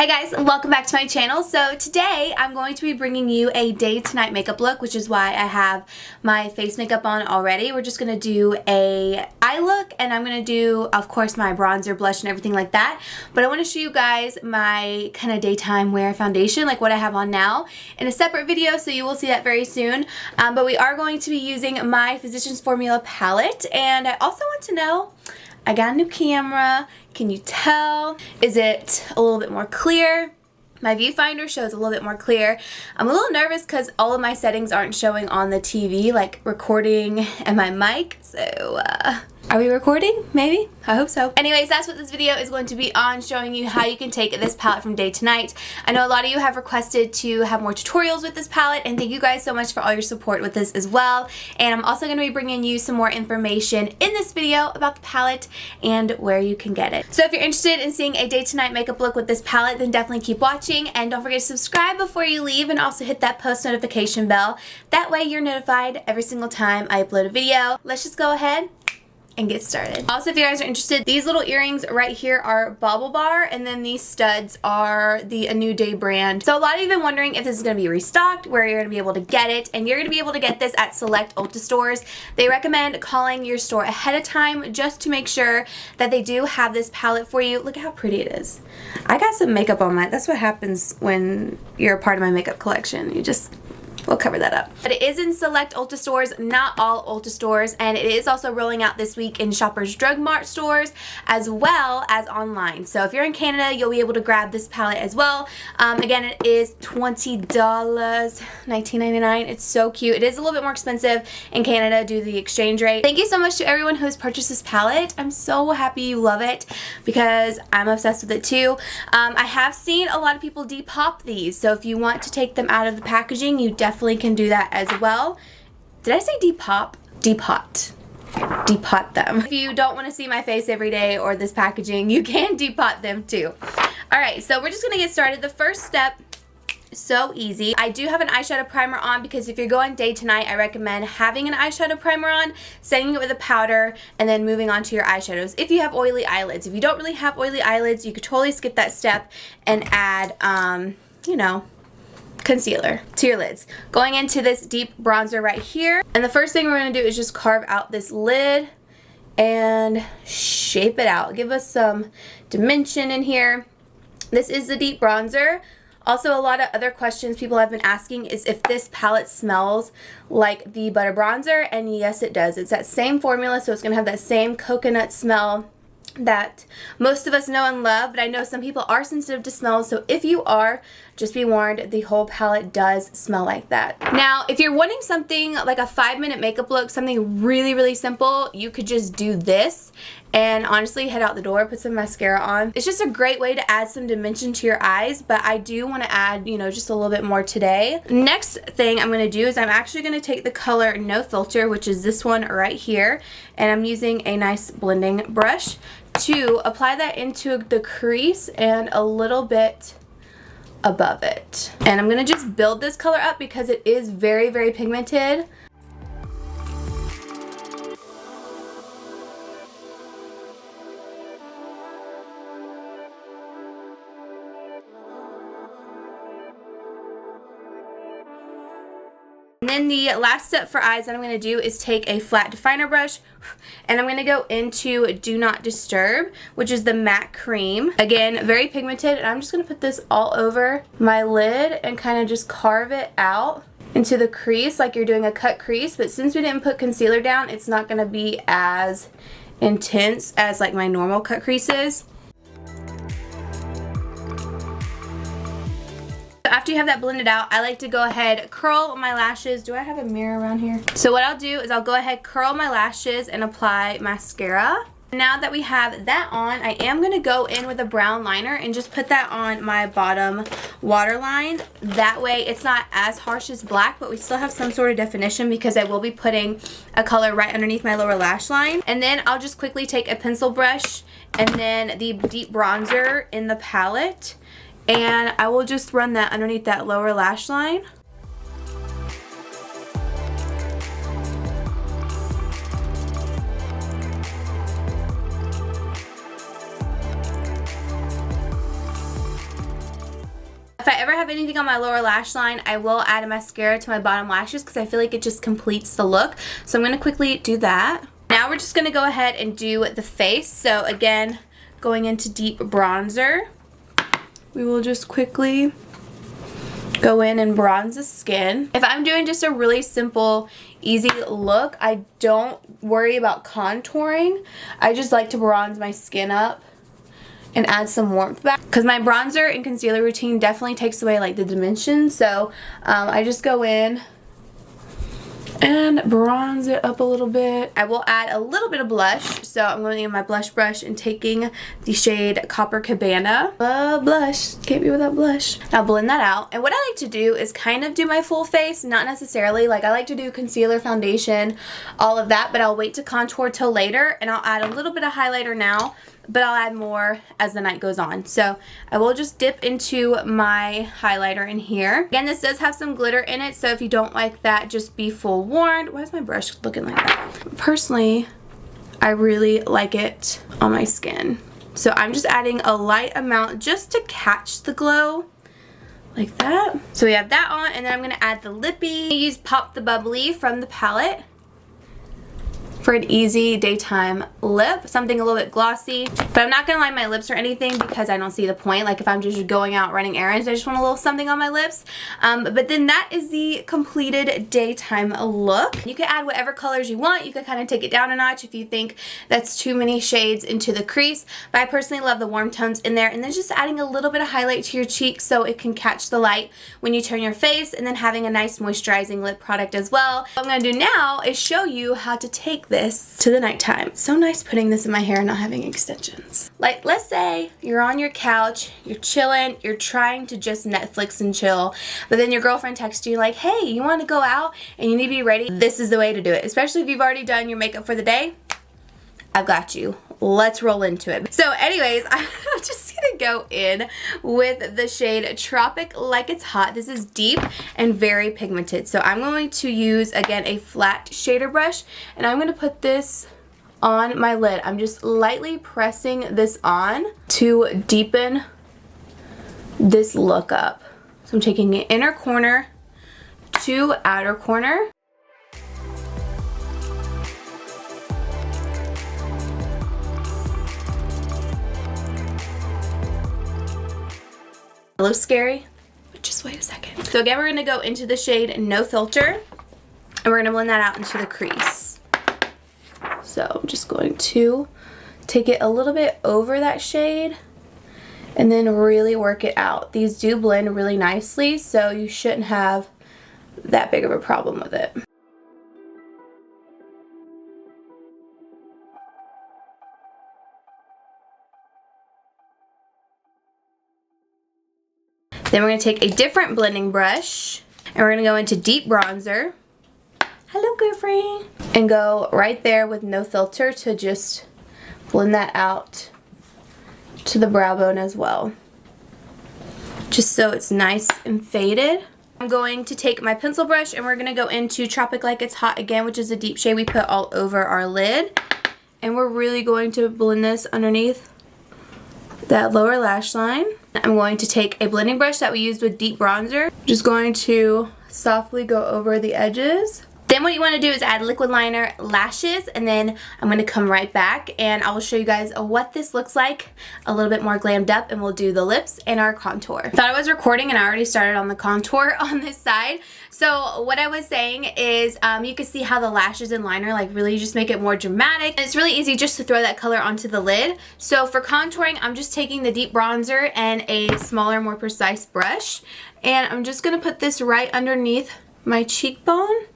Hey guys, welcome back to my channel. So today I'm going to be bringing you a day to night makeup look, which is why I have my face makeup on already. We're just going to do a eye look, and I'm going to do, of course, my bronzer, blush, and everything like that. But I want to show you guys my kind of daytime wear foundation, like what I have on now, in a separate video, so you will see that very soon. But we are going to be using my Physicians Formula palette, and I also want to know, I got a new camera. Can you tell? Is it a little bit more clear? My viewfinder shows a little bit more clear. I'm a little nervous because all of my settings aren't showing on the TV, like recording and my mic. So, are we recording? Maybe? I hope so. Anyways, that's what this video is going to be on, showing you how you can take this palette from day to night. I know a lot of you have requested to have more tutorials with this palette, and thank you guys so much for all your support with this as well. And I'm also going to be bringing you some more information in this video about the palette and where you can get it. So if you're interested in seeing a day to night makeup look with this palette, then definitely keep watching, and don't forget to subscribe before you leave, and also hit that post notification bell. That way you're notified every single time I upload a video. Let's just go ahead and get started. Also, if you guys are interested, these little earrings right here are Bauble Bar, and then these studs are the A New Day brand. So a lot of you have been wondering if this is going to be restocked, where you're going to be able to get it, and you're going to be able to get this at select Ulta stores. They recommend calling your store ahead of time just to make sure that they do have this palette for you. Look at how pretty it is. I got some makeup on my, that's what happens when you're a part of my makeup collection. We'll cover that up. But it is in select Ulta stores, not all Ulta stores, and it is also rolling out this week in Shoppers Drug Mart stores as well as online. So if you're in Canada, you'll be able to grab this palette as well. Again, it is $20, $19.99. It's so cute. It is a little bit more expensive in Canada due to the exchange rate. Thank you so much to everyone who has purchased this palette. I'm so happy you love it because I'm obsessed with it too. I have seen a lot of people depop these, so if you want to take them out of the packaging, you definitely can do that as well. Did I say depop? Depot. Depot them. If you don't want to see my face every day or this packaging, you can depot them too. Alright, so we're just going to get started. The first step, so easy. I do have an eyeshadow primer on because if you're going day to night, I recommend having an eyeshadow primer on, setting it with a powder, and then moving on to your eyeshadows if you have oily eyelids. If you don't really have oily eyelids, you could totally skip that step and add, you know, concealer to your lids. Going into this deep bronzer right here, and the first thing we're going to do is just carve out this lid and shape it out. Give us some dimension in here. This is the deep bronzer. Also, a lot of other questions people have been asking is if this palette smells like the butter bronzer, and yes it does. It's that same formula, so it's going to have that same coconut smell that most of us know and love, but I know some people are sensitive to smells, so if you are, just be warned, the whole palette does smell like that. Now, if you're wanting something like a 5-minute makeup look, something really, really simple, you could just do this and honestly head out the door, put some mascara on. It's just a great way to add some dimension to your eyes, but I do want to add, you know, just a little bit more today. Next thing I'm going to do is I'm actually going to take the color No Filter, which is this one right here, and I'm using a nice blending brush to apply that into the crease and a little bit above it. And I'm going to just build this color up because it is very, very pigmented. And then the last step for eyes that I'm going to do is take a flat definer brush, and I'm going to go into Do Not Disturb, which is the matte cream. Again, very pigmented, and I'm just going to put this all over my lid and kind of just carve it out into the crease like you're doing a cut crease. But since we didn't put concealer down, it's not going to be as intense as like my normal cut creases. After you have that blended out, I like to go ahead, curl my lashes. Do I have a mirror around here? So what I'll do is I'll go ahead, curl my lashes, and apply mascara. Now that we have that on, I am going to go in with a brown liner and just put that on my bottom waterline. That way it's not as harsh as black, but we still have some sort of definition because I will be putting a color right underneath my lower lash line. And then I'll just quickly take a pencil brush and then the deep bronzer in the palette, and I will just run that underneath that lower lash line. If I ever have anything on my lower lash line, I will add a mascara to my bottom lashes because I feel like it just completes the look. So I'm going to quickly do that. Now we're just going to go ahead and do the face. So again, going into deep bronzer, we will just quickly go in and bronze the skin. If I'm doing just a really simple, easy look, I don't worry about contouring. I just like to bronze my skin up and add some warmth back, because my bronzer and concealer routine definitely takes away like the dimension. So I just go in and bronze it up a little bit. I will add a little bit of blush, so I'm going in my blush brush and taking the shade Copacabana. Love blush, can't be without blush. Now blend that out, and what I like to do is kind of do my full face, not necessarily, like I like to do concealer, foundation, all of that, but I'll wait to contour till later, and I'll add a little bit of highlighter now, but I'll add more as the night goes on. So I will just dip into my highlighter in here. Again, this does have some glitter in it, so if you don't like that, just be forewarned. Why is my brush looking like that? Personally, I really like it on my skin. So I'm just adding a light amount just to catch the glow, like that. So we have that on, and then I'm gonna add the lippy. I use Pop the Bubbly from the palette for an easy daytime lip, something a little bit glossy. But I'm not gonna line my lips or anything because I don't see the point. Like if I'm just going out running errands, I just want a little something on my lips. But then that is the completed daytime look. You can add whatever colors you want. You can kind of take it down a notch if you think that's too many shades into the crease. But I personally love the warm tones in there, and then just adding a little bit of highlight to your cheeks so it can catch the light when you turn your face, and then having a nice moisturizing lip product as well. What I'm gonna do now is show you how to take this to the nighttime. It's so nice putting this in my hair and not having extensions. Like, let's say you're on your couch, you're chilling, you're trying to just Netflix and chill, but then your girlfriend texts you like, hey, you want to go out and you need to be ready? This is the way to do it, especially if you've already done your makeup for the day. I've got you. Let's roll into it. So anyways, I'm just gonna go in with the shade Tropic Like It's Hot. This is deep and very pigmented. So I'm going to use, again, a flat shader brush, and I'm gonna put this on my lid. I'm just lightly pressing this on to deepen this look up. So I'm taking the inner corner to outer corner. A little scary, but just wait a second. So again, we're gonna go into the shade No Filter, and we're gonna blend that out into the crease. So I'm just going to take it a little bit over that shade and then really work it out. These do blend really nicely, so you shouldn't have that big of a problem with it. Then we're going to take a different blending brush, and we're going to go into deep bronzer. Hello, girlfriend. And go right there with No Filter to just blend that out to the brow bone as well, just so it's nice and faded. I'm going to take my pencil brush, and we're going to go into Tropic Like It's Hot again, which is a deep shade we put all over our lid. And we're really going to blend this underneath that lower lash line. I'm going to take a blending brush that we used with deep bronzer. Just going to softly go over the edges. Then what you want to do is add liquid liner, lashes, and then I'm going to come right back and I will show you guys what this looks like a little bit more glammed up, and we'll do the lips and our contour. I thought I was recording and I already started on the contour on this side. So what I was saying is you can see how the lashes and liner like really just make it more dramatic. And it's really easy just to throw that color onto the lid. So for contouring, I'm just taking the deep bronzer and a smaller, more precise brush. And I'm just going to put this right underneath my cheekbone.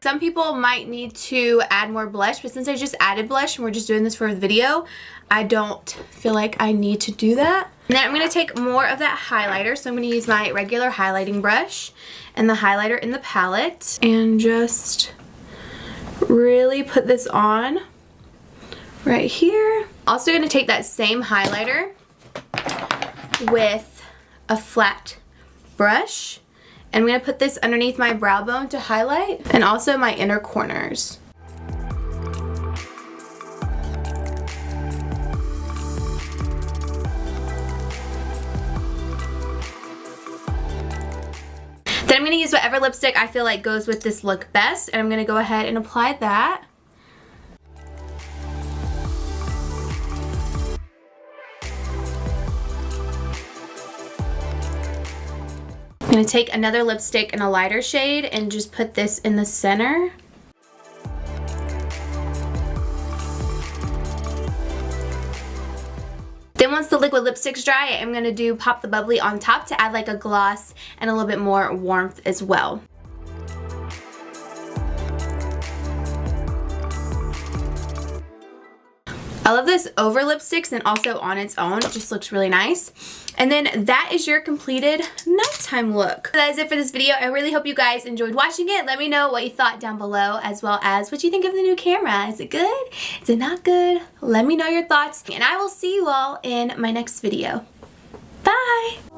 Some people might need to add more blush, but since I just added blush and we're just doing this for a video, I don't feel like I need to do that. And then I'm going to take more of that highlighter, so I'm going to use my regular highlighting brush and the highlighter in the palette and just really put this on right here. Also going to take that same highlighter with a flat brush, And I'm going to put this underneath my brow bone to highlight and also my inner corners. Then I'm going to use whatever lipstick I feel like goes with this look best, and I'm going to go ahead and apply that. I'm going to take another lipstick in a lighter shade and just put this in the center. Then once the liquid lipstick's dry, I'm going to do Pop the Bubbly on top to add like a gloss and a little bit more warmth as well. I love this over lipsticks and also on its own. It just looks really nice. And then that is your completed nighttime look. So that is it for this video. I really hope you guys enjoyed watching it. Let me know what you thought down below, as well as what you think of the new camera. Is it good? Is it not good? Let me know your thoughts, and I will see you all in my next video. Bye!